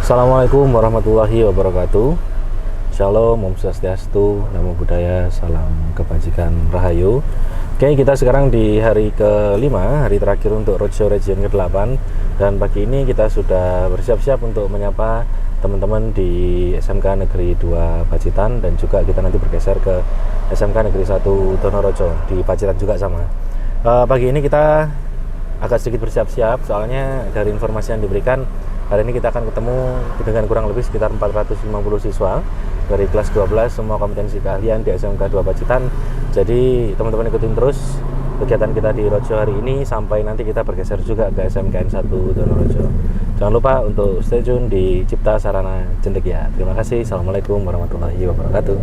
Assalamualaikum warahmatullahi wabarakatuh. Shalom, Om Swastiastu, Namo Buddhaya, salam kebajikan Rahayu. Oke, kita sekarang di hari ke-5, hari terakhir untuk Roadshow Region ke-8. Dan pagi ini kita sudah bersiap-siap untuk menyapa teman-teman di SMK Negeri 2 Pacitan. Dan juga kita nanti bergeser ke SMK Negeri 1 Donorojo, di Pacitan juga sama. Pagi ini kita agak sedikit bersiap-siap, soalnya dari informasi yang diberikan, hari ini kita akan ketemu dengan kurang lebih sekitar 450 siswa dari kelas 12 semua kompetensi keahlian di SMK 2 Pacitan. Jadi teman-teman ikutin terus kegiatan kita di Roadshow hari ini sampai nanti kita bergeser juga ke SMKN 1 Donorojo. Jangan lupa untuk stay tune di Cipta Sarana Cendekia. Terima kasih. Assalamualaikum warahmatullahi wabarakatuh.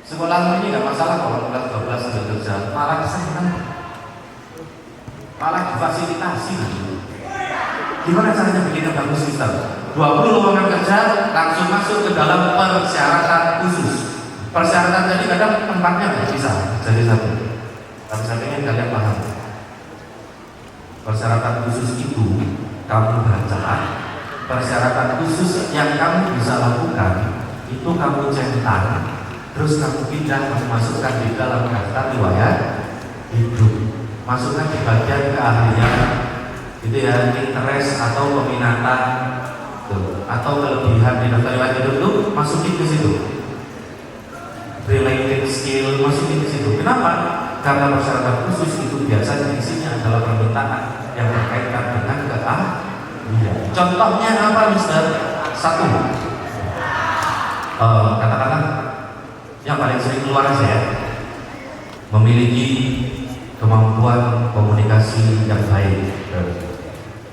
Sekolah ini nggak masalah kalau kelas 12 sudah kerja, malah senang, malah difasilitasi. Gimana caranya bikin bangun sistem? 20 lowongan kerja langsung masuk ke dalam persyaratan khusus. Persyaratan tadi kadang tempatnya nggak bisa jadi satu. Tapi saya ingin kalian paham. Persyaratan khusus itu kamu baca. Persyaratan khusus yang kamu bisa lakukan itu kamu centang. Terus kamu pindah, kamu masukkan di dalam daftar riwayat hidup, masukkan di bagian keahlian, gitu ya, interest atau peminatan, tuh, atau kelebihan di daftar riwayat hidup itu masukin ke situ. Related skill masukin ke situ. Kenapa? Karena persyaratan khusus itu biasanya isinya adalah permintaan yang berkaitan dengan keahlian. Contohnya apa, Mister? Satu, katakanlah yang paling sering keluar saya memiliki kemampuan komunikasi yang baik,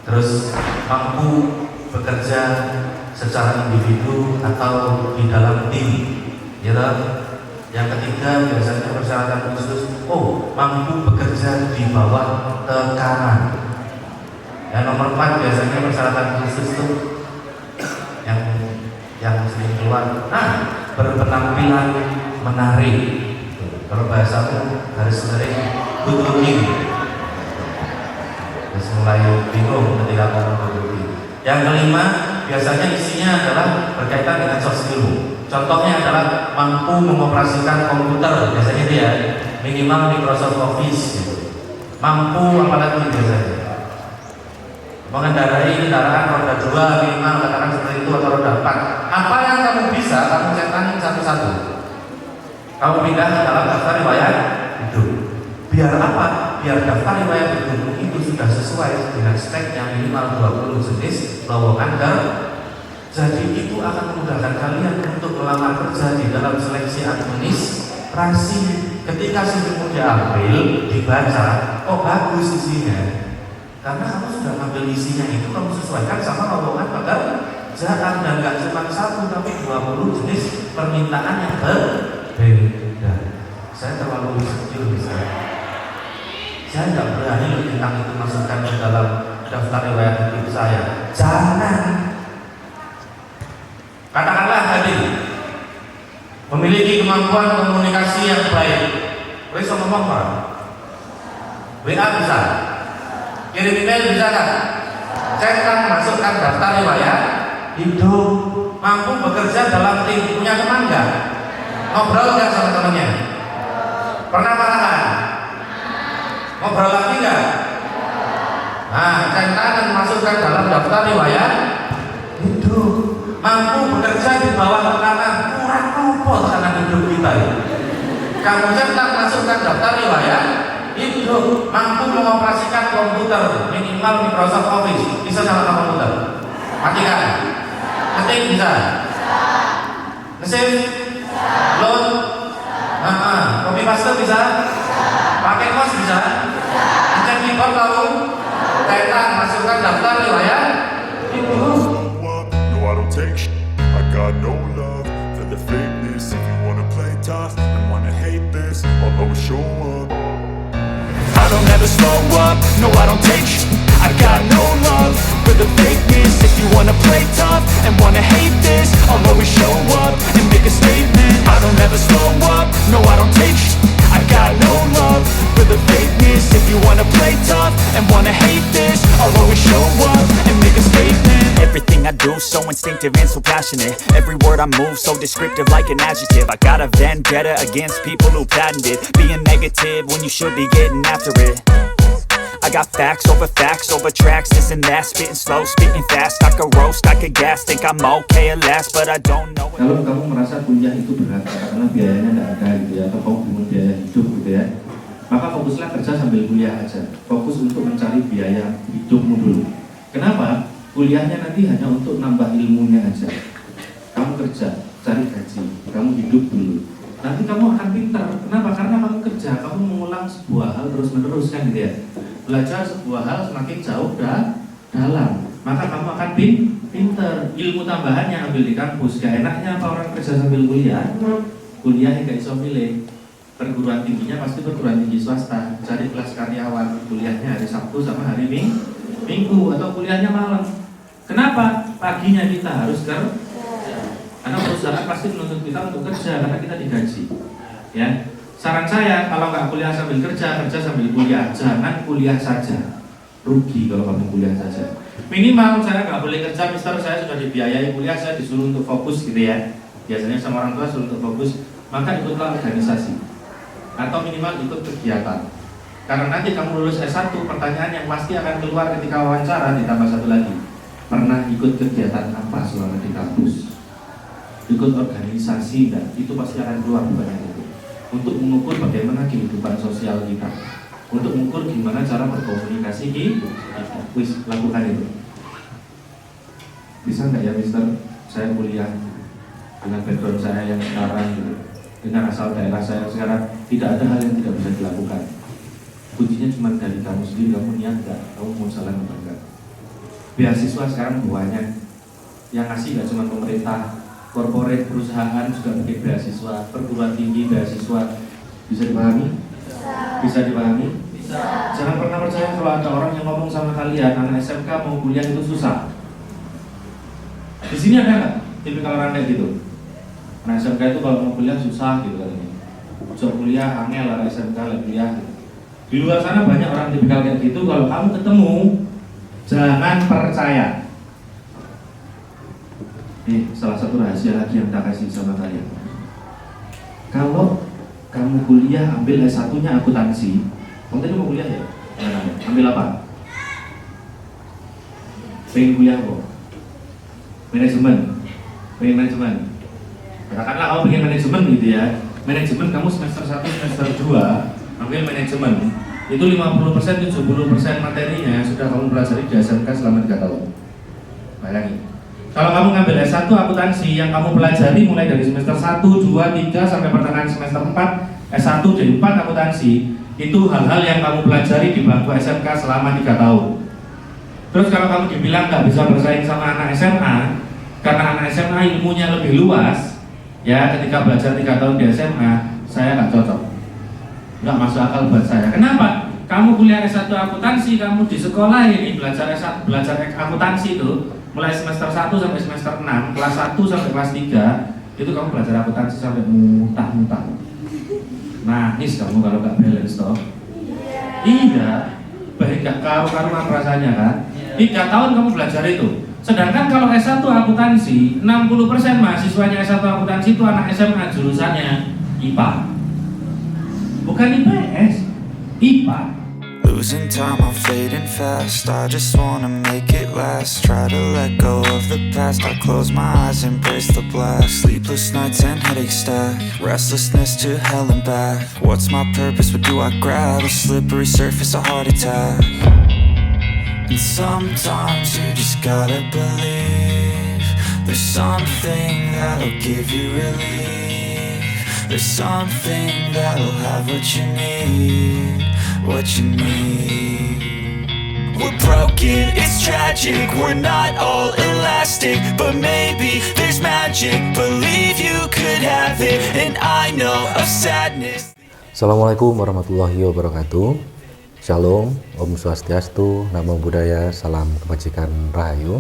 terus mampu bekerja secara individu atau di dalam tim, ya. Yang ketiga biasanya persyaratan khusus, mampu bekerja di bawah tekanan. Yang nomor 4 biasanya persyaratan khusus itu yang sering keluar, berpenampilan menarik. Kalau bahasamu harus sering good looking. Terus mulai bingung ketika ngomong good looking. Yang kelima biasanya isinya adalah berkaitan dengan soft skill. Contohnya adalah mampu mengoperasikan komputer, biasanya dia minimal Microsoft Office gitu. Mampu apalagi biasanya mengendarai kendaraan roda 2 minimal, katakan seperti itu, atau roda 4. Apa yang kamu bisa, kamu centangin satu-satu. Kamu pindah ke dalam daftar riwayat hidup. Biar apa? Biar daftar riwayat hidup itu sudah sesuai dengan spek yang minimal 20 jenis lowongan kerja. Jadi itu akan memudahkan kalian untuk melamar kerja di dalam seleksi administrasi. Ketika CV-mu diambil, dibaca, bagus isinya. Karena kamu sudah ngambil isinya itu, kamu sesuaikan sama lowongan pekerjaan, dan gak cuma satu tapi 20 jenis permintaan yang berbeda. Saya terlalu kecil misalnya, saya nggak berani tentang itu masukkan ke dalam daftar riwayat hidup saya. Jangan. Katakanlah tadi memiliki kemampuan komunikasi yang baik, bisa ngomong Pak, WA bisa, kirim email bisa kan? Cetak masukkan daftar riwayat hidup, mampu bekerja dalam tim, punya teman nggak? Ngobrol nggak sama temannya? Pernah marahan? Ngobrol lagi nggak? Cetak dan masukkan dalam daftar riwayat hidup, mampu bekerja di bawah tekanan. Kurang apa tekanan hidup kita ya? Kamu cetak masukkan daftar riwayat hidup, mampu mengoperasikan komputer minimal Microsoft Office, bisa sama komputer? Matikan, ketik bisa, ngesim, load, copy paste bisa, pakai mouse bisa, ngecek keyboard tahu, cetak masukkan daftar riwayat hidup. No, I don't take shit. I got no love for the fakeness. If you wanna play tough and wanna hate I'll always show up. I don't ever slow up, no I don't take I got no love for the fakeness. If you wanna play tough and wanna hate this, I'll always show up and make a statement. I don't ever slow up, no I don't take I got no love for the fakeness. If you wanna play tough and wanna hate this, I'll always show up and make a statement. Everything I do so instinctive and so passionate. Every word I move so descriptive like an adjective. I got a vendetta against people who patented being negative when you should be getting after it. I got facts over tracks, this and that. Spitting slow, spitting fast. I could roast, I could gas. Think I'm okay at last, but I don't know. Kalau kamu merasa kuliah itu berat, karena biayanya tidak ada gitu ya, atau kamu bingung biaya hidup gitu ya, maka fokuslah kerja sambil kuliah aja. Fokus untuk mencari biaya hidupmu dulu. Kenapa? Kuliahnya nanti hanya untuk nambah ilmunya aja. Kamu kerja, cari gaji, kamu hidup dulu. Nanti kamu akan pintar. Kenapa? Karena kamu kerja, kamu mengulang sebuah hal terus-menerus kan gitu ya. Belajar sebuah hal semakin jauh dalam, maka kamu akan pintar. Ilmu tambahan yang ambil di kampus. Gak enaknya apa orang kerja sambil kuliah? Kuliahnya gak iso milih. Perguruan tingginya pasti perguruan tinggi swasta. Cari kelas karyawan, kuliahnya hari Sabtu sama hari Minggu, atau kuliahnya malam. Kenapa? Paginya kita harus kerja. Karena perusahaan pasti menuntut kita untuk kerja karena kita digaji. Ya. Saran saya, kalau nggak kuliah sambil kerja sambil kuliah. Jangan kuliah saja. Rugi kalau kamu kuliah saja. Minimal saya nggak boleh kerja, mister saya sudah dibiayai kuliah, saya disuruh untuk fokus gitu ya. Biasanya sama orang tua suruh untuk fokus, maka ikutlah organisasi atau minimal ikut kegiatan. Karena nanti kamu lulus S1, pertanyaan yang pasti akan keluar ketika wawancara ditambah satu lagi. Pernah ikut kegiatan apa selama di kampus? Ikut organisasi enggak? Itu pasti akan keluar pertanyaan itu. Untuk mengukur bagaimana kehidupan sosial kita, untuk mengukur gimana cara berkomunikasi kita. Wis, lakukan itu. Bisa nggak ya mister, saya kuliah dengan background saya yang sekarang gitu, dengan asal daerah saya sekarang, tidak ada hal yang tidak bisa dilakukan. Kuncinya cuma dari kamu sendiri, kamu niat nggak, kamu mau jalan atau enggak. Beasiswa sekarang banyak, yang ngasih nggak cuma pemerintah, korporat, perusahaan juga bikin beasiswa, perguruan tinggi beasiswa. Bisa dipahami? Bisa dipahami? Bisa. Jangan pernah percaya kalau ada orang yang ngomong sama kalian, anak SMK mau kuliah itu susah. Di sini ada nggak tipikal orang kayak gitu? Anak SMK itu kalau mau kuliah susah gitu katanya. Untuk kuliah angel, anak SMK lah kuliah. Di luar sana banyak orang tipikal kayak gitu. Kalau kamu ketemu, jangan percaya. Ini salah satu rahasia lagi yang tak kasih sama kalian. Kalau kamu kuliah ambil S1-nya akuntansi, kamu tadi mau kuliah ya? Ambil apa? Pengen kuliah kok? Manajemen. Pengen manajemen. Katakanlah kamu pengen manajemen gitu ya. Manajemen kamu semester 1, semester 2 ambil manajemen. Itu 50%, 70% materinya sudah kamu pelajari di SMK selama 3 tahun. Bayangin. Kalau kamu ngambil S1 akuntansi, yang kamu pelajari mulai dari semester 1, 2, 3 sampai pertengahan semester 4, S1 dan 4 akuntansi, itu hal-hal yang kamu pelajari di bangku SMK selama 3 tahun. Terus kalau kamu dibilang nggak bisa bersaing sama anak SMA, karena anak SMA ilmunya lebih luas, ya ketika belajar 3 tahun di SMA, saya nggak cocok. Nggak masuk akal buat saya. Kenapa? Kamu kuliah S1 akuntansi, kamu di sekolah ini belajar akuntansi itu mulai semester 1 sampai semester 6, kelas 1 sampai kelas 3 itu kamu belajar akuntansi sampai muntah-muntah. Nangis kamu kalau nggak balance toh. Iya, baik nggak karu-karuan rasanya kan. 3 tahun kamu belajar itu. Sedangkan kalau S1 akuntansi, 60% mahasiswanya S1 akuntansi itu anak SMA jurusannya IPA. Bukan IPS, IPA. Losing time, I'm fading fast. I just wanna make it last. Try to let go of the past. I close my eyes, embrace the blast. Sleepless nights and headaches stack. Restlessness to hell and back. What's my purpose? What do I grab? A slippery surface, a heart attack. And sometimes you just gotta believe there's something that'll give you relief. There's something that'll have what you need. What you need. We're broken, it's tragic. We're not all elastic, but maybe there's magic. Believe you could have it, and I know of sadness. Assalamualaikum warahmatullahi wabarakatuh. Shalom, Om Swastiastu, Namo Buddhaya, Salam Kebajikan Rahayu.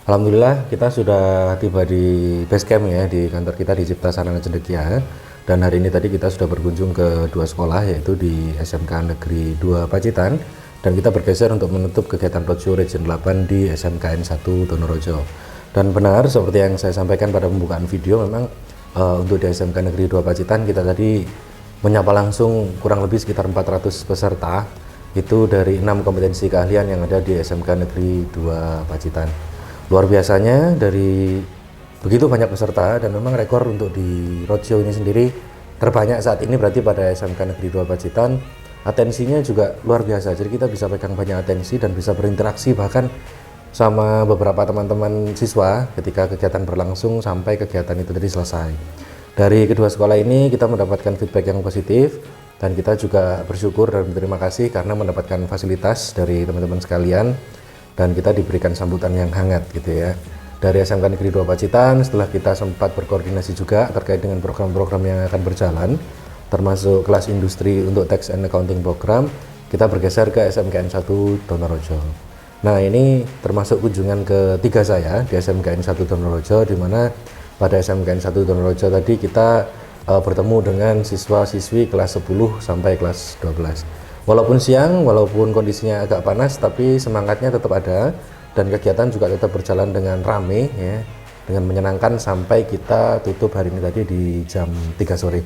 Alhamdulillah kita sudah tiba di base camp ya, di kantor kita di Cipta Sarana Cendekia. Dan hari ini tadi kita sudah berkunjung ke dua sekolah, yaitu di SMK Negeri 2 Pacitan, dan kita bergeser untuk menutup kegiatan Roadshow Region 8 di SMKN 1 Donorejo. Dan benar seperti yang saya sampaikan pada pembukaan video, memang untuk di SMK Negeri 2 Pacitan kita tadi menyapa langsung kurang lebih sekitar 400 peserta, itu dari 6 kompetensi keahlian yang ada di SMK Negeri 2 Pacitan. Luar biasanya dari begitu banyak peserta, dan memang rekor untuk di roadshow ini sendiri terbanyak saat ini berarti pada SMK Negeri 2 Pacitan. Atensinya juga luar biasa, jadi kita bisa pegang banyak atensi dan bisa berinteraksi bahkan sama beberapa teman-teman siswa ketika kegiatan berlangsung sampai kegiatan itu tadi selesai. Dari kedua sekolah ini kita mendapatkan feedback yang positif, dan kita juga bersyukur dan berterima kasih karena mendapatkan fasilitas dari teman-teman sekalian, dan kita diberikan sambutan yang hangat gitu ya. Dari SMK Negeri 2 Pacitan, setelah kita sempat berkoordinasi juga terkait dengan program-program yang akan berjalan, termasuk kelas industri untuk tax and accounting program, kita bergeser ke SMKN 1 Donorejo. Nah, ini termasuk kunjungan ketiga saya di SMKN 1 Donorejo, di mana pada SMKN 1 Donorejo tadi kita bertemu dengan siswa-siswi kelas 10 sampai kelas 12. Walaupun siang, walaupun kondisinya agak panas, tapi semangatnya tetap ada, dan kegiatan juga tetap berjalan dengan rame ya, dengan menyenangkan sampai kita tutup hari ini tadi di jam 3 sore.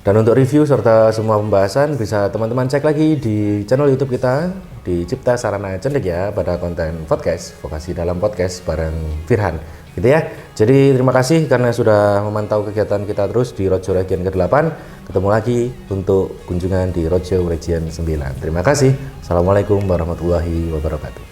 Dan untuk review serta semua pembahasan bisa teman-teman cek lagi di channel YouTube kita di Cipta Sarana Cendekia pada konten podcast Vokasi Dalam Podcast bareng Firhan gitu ya. Jadi terima kasih karena sudah memantau kegiatan kita terus di Roadshow Region ke-8. Ketemu lagi untuk kunjungan di Roadshow Region 9. Terima kasih. Assalamualaikum warahmatullahi wabarakatuh.